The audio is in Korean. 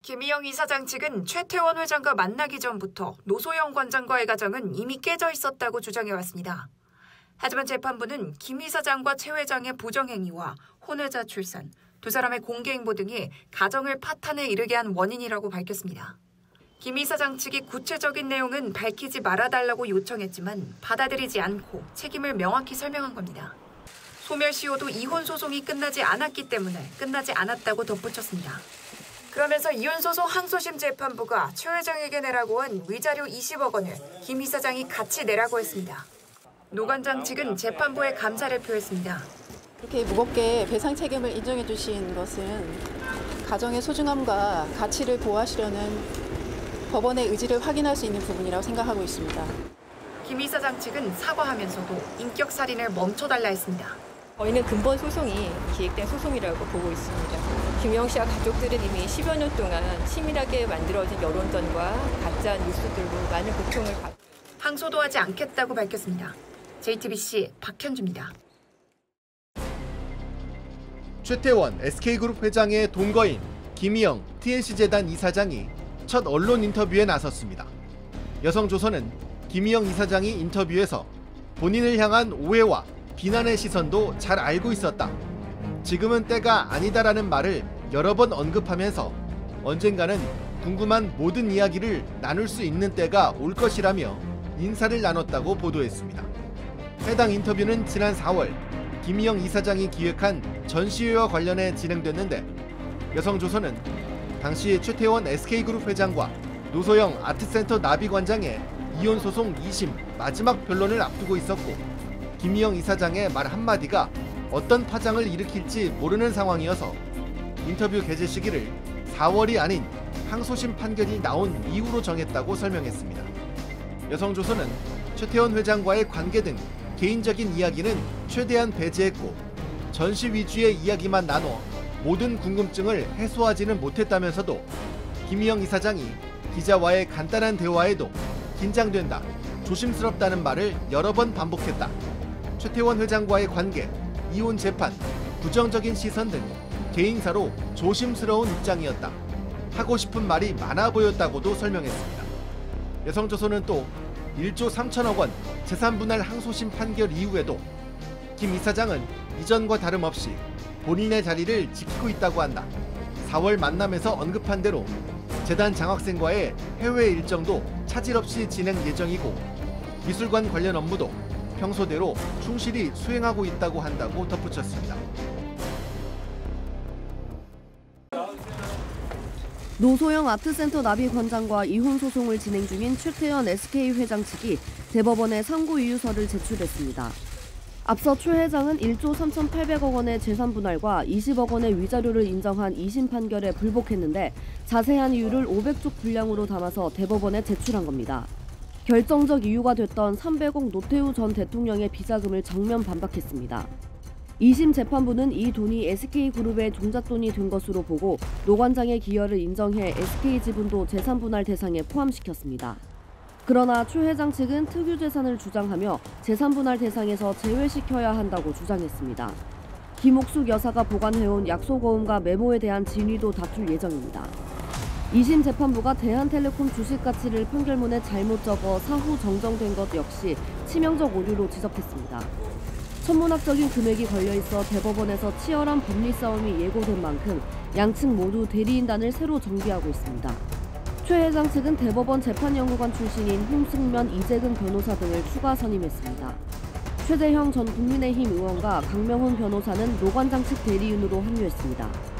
김희영 이사장 측은 최태원 회장과 만나기 전부터 노소영 관장과의 가정은 이미 깨져 있었다고 주장해왔습니다. 하지만 재판부는 김 이사장과 최 회장의 부정행위와 혼외자 출산, 두 사람의 공개행보 등이 가정을 파탄에 이르게 한 원인이라고 밝혔습니다. 김 이사장 측이 구체적인 내용은 밝히지 말아달라고 요청했지만 받아들이지 않고 책임을 명확히 설명한 겁니다. 소멸시효도 이혼 소송이 끝나지 않았기 때문에 끝나지 않았다고 덧붙였습니다. 그러면서 이혼 소송 항소심 재판부가 최 회장에게 내라고 한 위자료 20억 원을 김 이사장이 같이 내라고 했습니다. 노 관장 측은 재판부에 감사를 표했습니다. 이렇게 무겁게 배상 책임을 인정해 주신 것은 가정의 소중함과 가치를 보호하시려는 법원의 의지를 확인할 수 있는 부분이라고 생각하고 있습니다. 김 이사장 측은 사과하면서도 인격살인을 멈춰달라 했습니다. 저희는 근본 소송이 기획된 소송이라고 보고 있습니다. 김희영 씨와 가족들은 이미 10여 년 동안 치밀하게 만들어진 여론전과 가짜 뉴스들로 많은 고통을 받고 항소도 하지 않겠다고 밝혔습니다. JTBC 박현주입니다. 최태원 SK그룹 회장의 동거인 김희영 TNC재단 이사장이 첫 언론 인터뷰에 나섰습니다. 여성조선은 김희영 이사장이 인터뷰에서 본인을 향한 오해와 비난의 시선도 잘 알고 있었다. 지금은 때가 아니다라는 말을 여러 번 언급하면서 언젠가는 궁금한 모든 이야기를 나눌 수 있는 때가 올 것이라며 인사를 나눴다고 보도했습니다. 해당 인터뷰는 지난 4월 김희영 이사장이 기획한 전시회와 관련해 진행됐는데 여성조선은 당시 최태원 SK그룹 회장과 노소영 아트센터 나비관장의 이혼 소송 2심 마지막 변론을 앞두고 있었고 김희영 이사장의 말 한마디가 어떤 파장을 일으킬지 모르는 상황이어서 인터뷰 개최 시기를 4월이 아닌 항소심 판결이 나온 이후로 정했다고 설명했습니다. 여성조선은 최태원 회장과의 관계 등 개인적인 이야기는 최대한 배제했고 전시 위주의 이야기만 나눠 모든 궁금증을 해소하지는 못했다면서도 김희영 이사장이 기자와의 간단한 대화에도 긴장된다, 조심스럽다는 말을 여러 번 반복했다. 최태원 회장과의 관계, 이혼 재판, 부정적인 시선 등 개인사로 조심스러운 입장이었다. 하고 싶은 말이 많아 보였다고도 설명했습니다. 여성조선은 또 1조 3천억 원 재산분할 항소심 판결 이후에도 김 이사장은 이전과 다름없이 본인의 자리를 지키고 있다고 한다. 4월 만남에서 언급한 대로 재단 장학생과의 해외 일정도 차질 없이 진행 예정이고 미술관 관련 업무도 평소대로 충실히 수행하고 있다고 한다고 덧붙였습니다. 노소영 아트센터 나비관장과 이혼 소송을 진행 중인 최태원 SK 회장 측이 대법원에 상고이유서를 제출했습니다. 앞서 최 회장은 1조 3,800억 원의 재산 분할과 20억 원의 위자료를 인정한 2심 판결에 불복했는데 자세한 이유를 500쪽 분량으로 담아서 대법원에 제출한 겁니다. 결정적 이유가 됐던 300억 노태우 전 대통령의 비자금을 정면 반박했습니다. 2심 재판부는 이 돈이 SK그룹의 종잣돈이 된 것으로 보고 노 관장의 기여를 인정해 SK지분도 재산분할 대상에 포함시켰습니다. 그러나 최 회장 측은 특유재산을 주장하며 재산분할 대상에서 제외시켜야 한다고 주장했습니다. 김옥숙 여사가 보관해온 약속어음과 메모에 대한 진위도 다툴 예정입니다. 2심 재판부가 대한텔레콤 주식가치를 판결문에 잘못 적어 사후 정정된 것 역시 치명적 오류로 지적했습니다. 천문학적인 금액이 걸려있어 대법원에서 치열한 법리 싸움이 예고된 만큼 양측 모두 대리인단을 새로 정비하고 있습니다. 최 회장 측은 대법원 재판연구관 출신인 홍승면, 이재근 변호사 등을 추가 선임했습니다. 최재형 전 국민의힘 의원과 강명훈 변호사는 노 관장 측 대리인으로 합류했습니다.